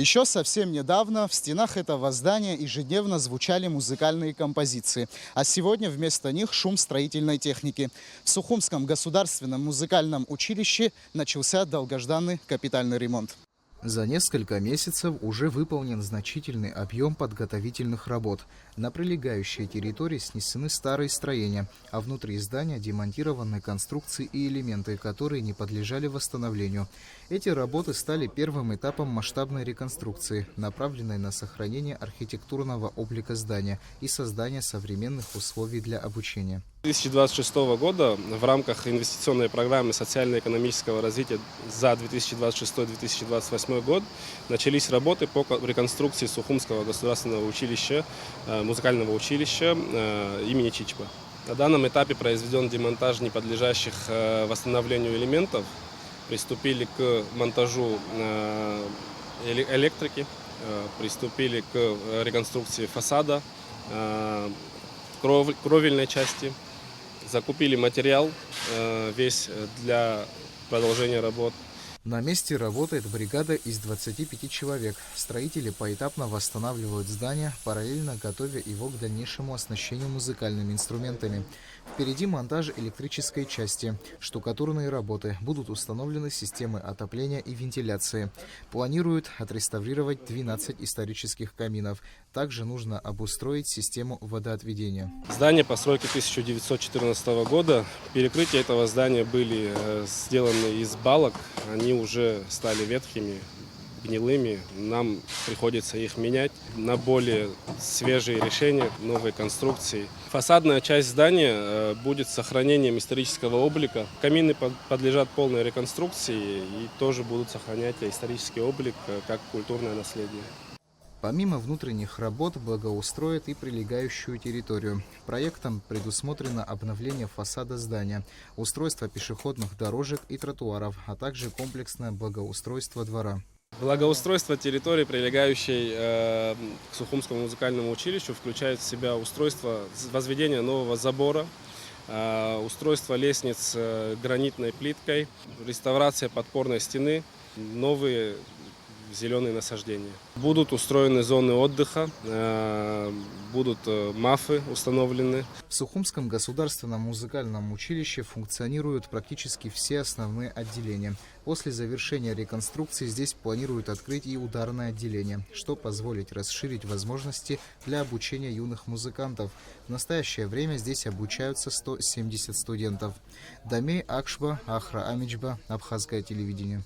Еще совсем недавно в стенах этого здания ежедневно звучали музыкальные композиции, а сегодня вместо них шум строительной техники. В Сухумском государственном музыкальном училище начался долгожданный капитальный ремонт. За несколько месяцев уже выполнен значительный объем подготовительных работ. На прилегающей территории снесены старые строения, а внутри здания демонтированы конструкции и элементы, которые не подлежали восстановлению. Эти работы стали первым этапом масштабной реконструкции, направленной на сохранение архитектурного облика здания и создание современных условий для обучения. 2026 года в рамках инвестиционной программы социально-экономического развития за 2026-2028 год начались работы по реконструкции Сухумского государственного училища, музыкального училища имени Чичпа. На данном этапе произведен демонтаж неподлежащих восстановлению элементов. Приступили к монтажу электрики, приступили к реконструкции фасада, кровельной части. Закупили материал весь для продолжения работ. На месте работает бригада из 25 человек. Строители поэтапно восстанавливают здание, параллельно готовя его к дальнейшему оснащению музыкальными инструментами. Впереди монтаж электрической части. Штукатурные работы. Будут установлены системы отопления и вентиляции. Планируют отреставрировать 12 исторических каминов. Также нужно обустроить систему водоотведения. Здание постройки 1914 года. Перекрытия этого здания были сделаны из балок. Они уже стали ветхими, гнилыми. Нам приходится их менять на более свежие решения, новые конструкции. Фасадная часть здания будет с сохранением исторического облика. Камины подлежат полной реконструкции и тоже будут сохранять исторический облик как культурное наследие. Помимо внутренних работ, благоустроят и прилегающую территорию. Проектом предусмотрено обновление фасада здания, устройство пешеходных дорожек и тротуаров, а также комплексное благоустройство двора. Благоустройство территории, прилегающей к Сухумскому музыкальному училищу, включает в себя устройство возведения нового забора, устройство лестниц гранитной плиткой, реставрация подпорной стены, новые зеленые насаждения. Будут устроены зоны отдыха, будут мафы установлены. В Сухумском государственном музыкальном училище функционируют практически все основные отделения. После завершения реконструкции здесь планируют открыть и ударное отделение, что позволит расширить возможности для обучения юных музыкантов. В настоящее время здесь обучаются 170 студентов. Дамей Акшба, Ахра Амичба, Абхазское телевидение.